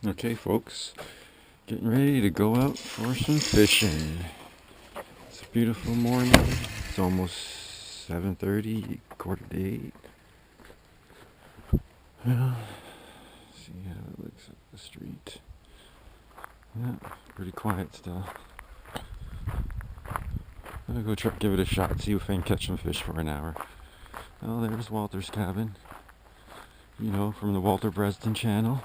Okay, folks, getting ready to go out for some fishing. It's a beautiful morning. It's almost 7:30, quarter to 8. Well, see how it looks up the street. Yeah, pretty quiet still. I'm gonna go give it a shot, see if I can catch some fish for an hour. Oh, there's Walter's cabin. You know, from the Walter Breston channel.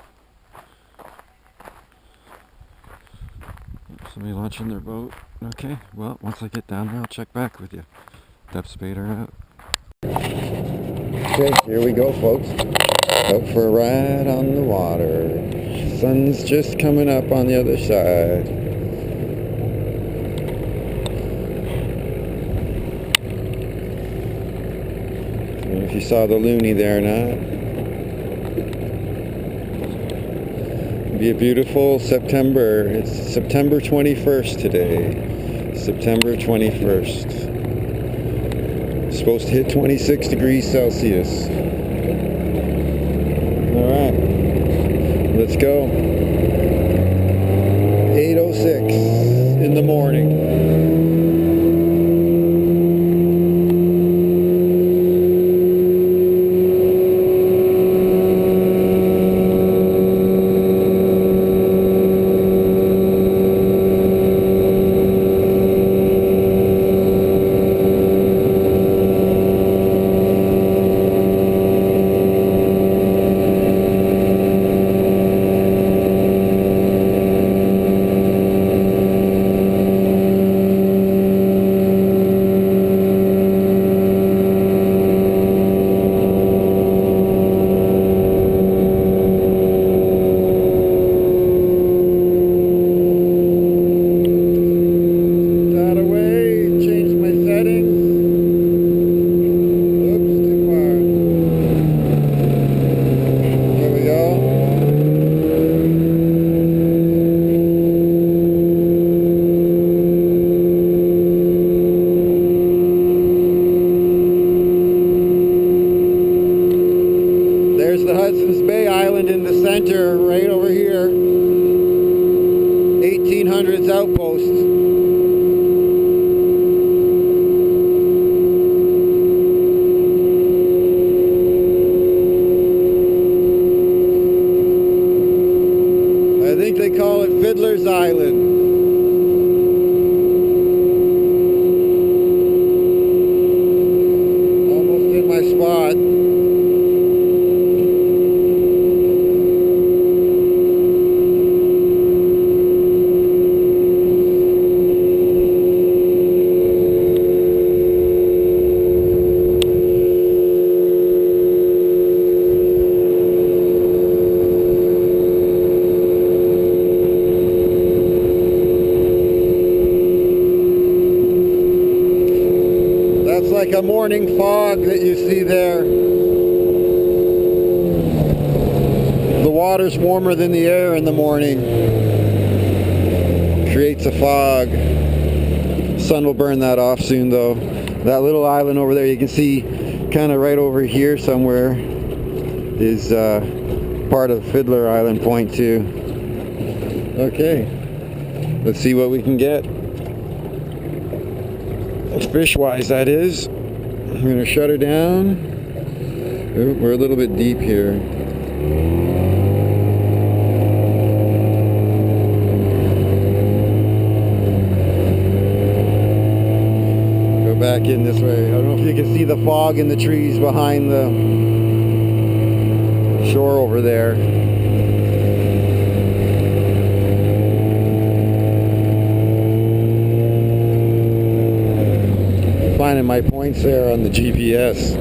Somebody launching their boat. Okay, well, once I get down there, I'll check back with you. Depthspader out. Okay, here we go, folks. Out for a ride on the water. Sun's just coming up on the other side. I don't know if you saw the loony there or not. Be a beautiful September. It's September 21st today. September 21st. It's supposed to hit 26 degrees Celsius. Alright. Let's go. 8:06 in the morning. In the center, right over here, 1800s outpost. I think they call it Fiddler's Island. Almost in my spot. Like a morning fog that you see there. The water's warmer than the air in the morning. Creates a fog. Sun will burn that off soon though. That little island over there you can see kind of right over here somewhere is part of Fiddler Island Point too. Okay, let's see what we can get. Fish-wise, that is. I'm going to shut her down. Ooh, we're a little bit deep here. Go back in this way. I don't know if you can see the fog in the trees behind the shore over there. Finding my points there on the GPS.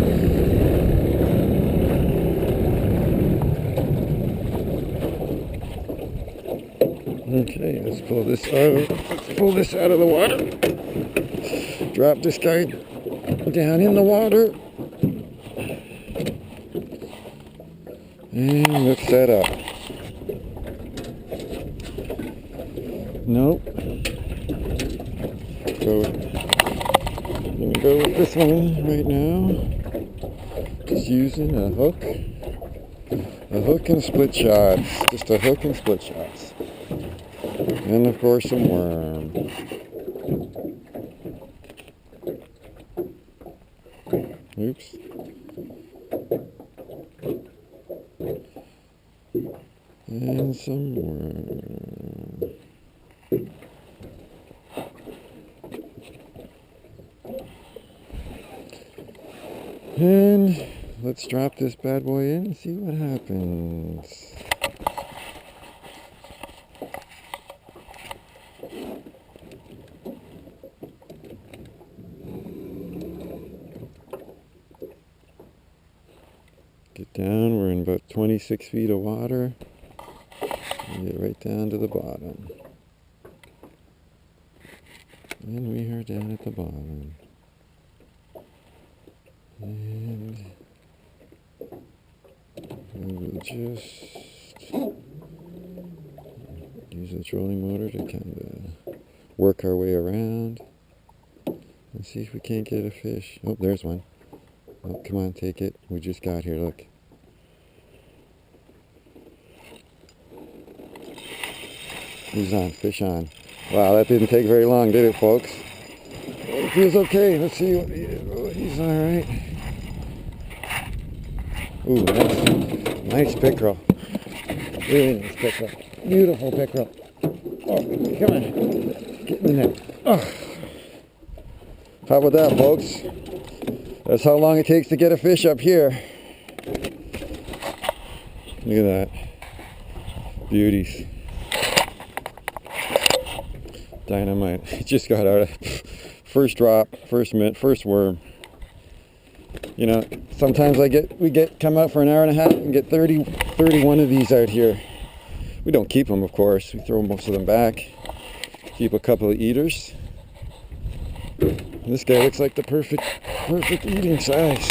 Okay, let's pull this out. Let's pull this out of the water. Drop this guy down in the water. And let's set up. Nope. So I'm going to go with this one right now. Just using a hook. A hook and split shots. Just a hook and split shots. And of course some worm. Oops. And some worm. And let's drop this bad boy in and see what happens. Get down, we're in about 26 feet of water. And get right down to the bottom. And we are down at the bottom. And we'll just use the trolling motor to kind of work our way around and see if we can't get a fish. Oh, there's one. Oh, come on, take it. We just got here, look. He's on, fish on. Wow, that didn't take very long, did it, folks? It feels okay. Let's see what he's all right. Ooh, nice pickerel. Really nice pickerel. Beautiful pickerel. Oh, come on. Get in the net. Oh. How about that, folks? That's how long it takes to get a fish up here. Look at that. Beauties. Dynamite. It just got out of first drop, first mint, first worm. You know, sometimes we come out for an hour and a half and get 31 of these out here. We don't keep them, of course. We throw most of them back. Keep a couple of eaters. This guy looks like the perfect eating size.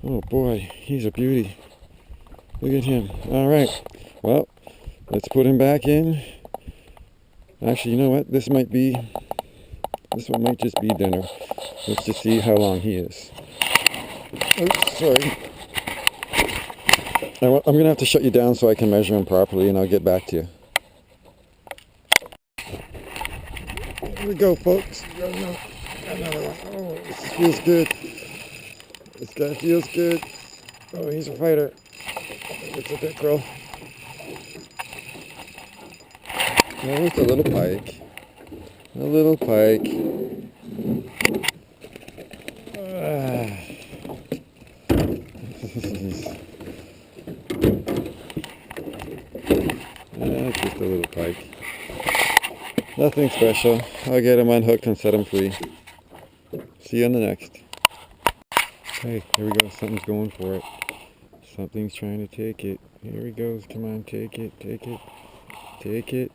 Oh boy, he's a beauty. Look at him. All right, well, let's put him back in. Actually, you know what? This one might just be dinner. Let's just see how long he is. Oops, sorry. I'm going to have to shut you down so I can measure him properly, and I'll get back to you. Here we go, folks. Got another one. Oh, this feels good. This guy feels good. Oh, he's a fighter. It's a pickerel. Oh, it's a little pike. A little pike. That's just a little pike. Nothing special. I'll get him unhooked and set him free. See you on the next. Hey, here we go. Something's going for it. Something's trying to take it. Here he goes. Come on, take it, take it, take it.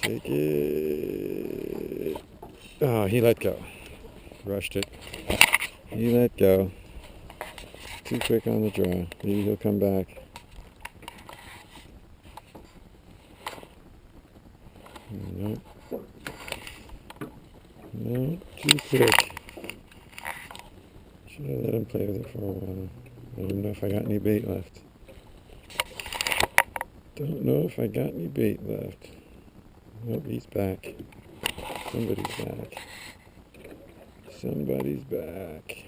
Take it. Oh, he let go. Rushed it. He let go. Too quick on the draw. Maybe he'll come back. Nope. No, too quick. Should have let him play with it for a while. I don't know if I got any bait left. Don't know if I got any bait left. Nope, he's back. Somebody's back. Somebody's back.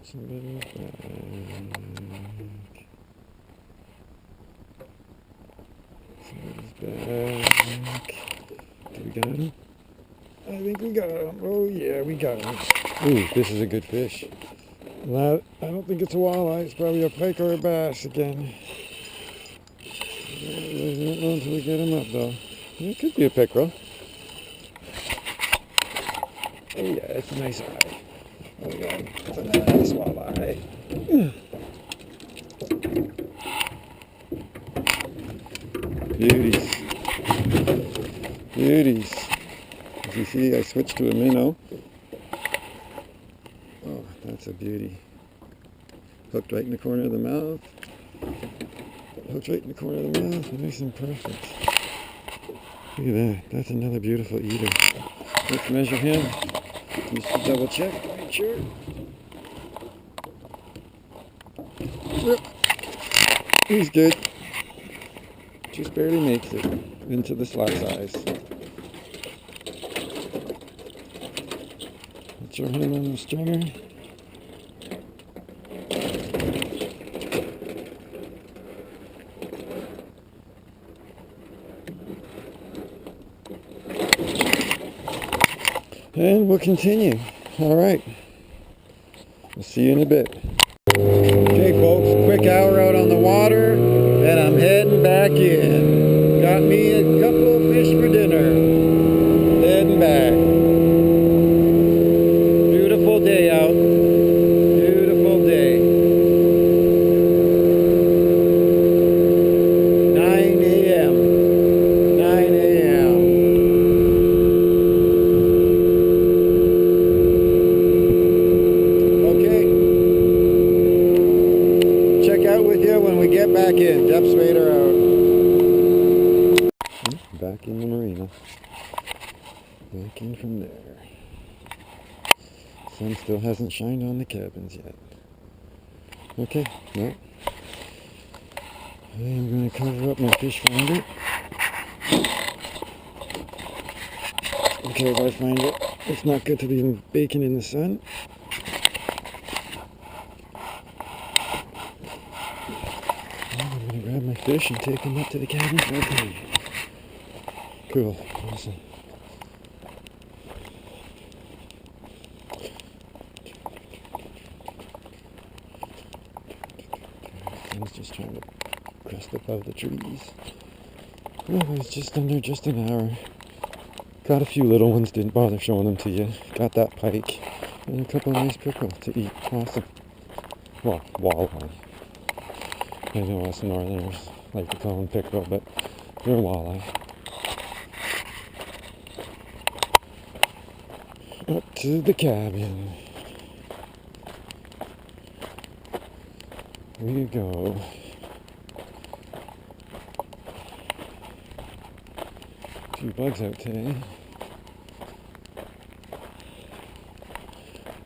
Somebody's back. Somebody's back. Do we got him? I think we got him. Oh yeah, we got him. Ooh, this is a good fish. I don't think it's a walleye. It's probably a pike or a bass again. I don't know until we get him up though. It could be a pickerel. Oh yeah, it's a nice eye. Oh yeah, it's a nice walleye. Beauties. Beauties. As you see, I switched to a minnow. Oh, that's a beauty. Hooked right in the corner of the mouth. Hooked right in the corner of the mouth. Nice and perfect. Look at that. That's another beautiful eater. Let's measure him. Just to double check. Make sure. Yep. He's good. Just barely makes it into the slot size. Put your hand on the stringer. And we'll continue. All right. We'll see you in a bit. Okay, folks, quick hour out on the water, and I'm heading back in. Got me a couple of fish for dinner. Heading back. Beautiful day out. Beautiful day. 9 a.m. 9 a.m. When we get back in, Depthspader out. Back in the marina. Back in from there. Sun still hasn't shined on the cabins yet. Okay, no. I'm going to cover up my fish finder. Okay, if I find it, it's not good to be baking in the sun. I'm going to grab my fish and take them up to the cabin for a clean. Cool. Awesome. I was just trying to crest above the trees. Oh, it's just under just an hour. Got a few little ones, didn't bother showing them to you. Got that pike and a couple of nice pickerel to eat. Awesome. Well, walleye. I know us northerners like to call them pickerel, but they're walleye. Up to the cabin. We go. A few bugs out today.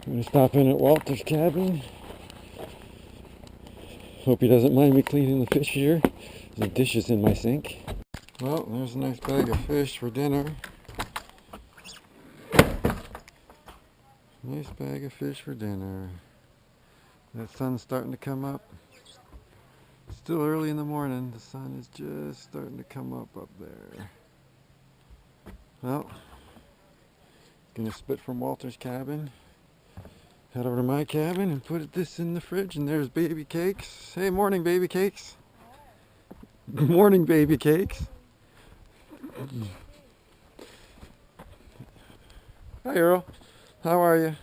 I'm going to stop in at Walter's cabin. Hope he doesn't mind me cleaning the fish here. The dishes in my sink. Well, there's a nice bag of fish for dinner. Nice bag of fish for dinner. That sun's starting to come up. It's still early in the morning. The sun is just starting to come up there. Well, gonna split from Walter's cabin. Head over to my cabin and put this in the fridge, and there's baby cakes. Hey, morning baby cakes. Morning baby cakes. Hi Earl, how are you?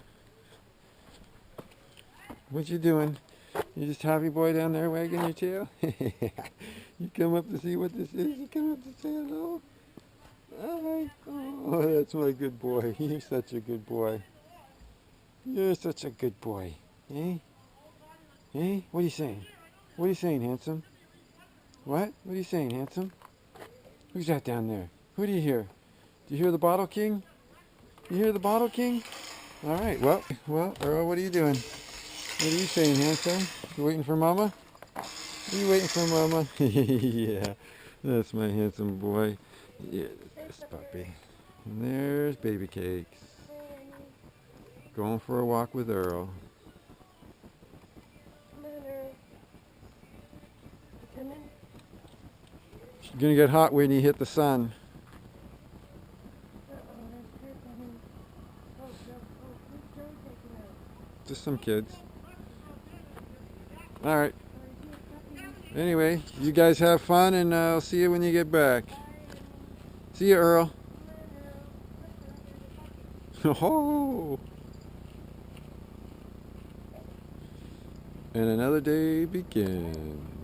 What you doing? You just happy boy down there wagging your tail? You come up to see what this is? You come up to say hello? Hi. Oh, that's my good boy. You're such a good boy. You're such a good boy. Eh? Eh? What are you saying? What are you saying, handsome? What? What are you saying, handsome? Who's that down there? Who do you hear? Do you hear the Bottle King? You hear the Bottle King? All right. Well, Earl, what are you doing? What are you saying, handsome? You waiting for Mama? Are you waiting for Mama? Yeah, that's my handsome boy. Yeah, this puppy. And there's baby cakes. Going for a walk with Earl. It's gonna get hot when you hit the sun. Just some kids. Alright. Anyway, you guys have fun, and I'll see you when you get back. See you, Earl. Oh! And another day begins.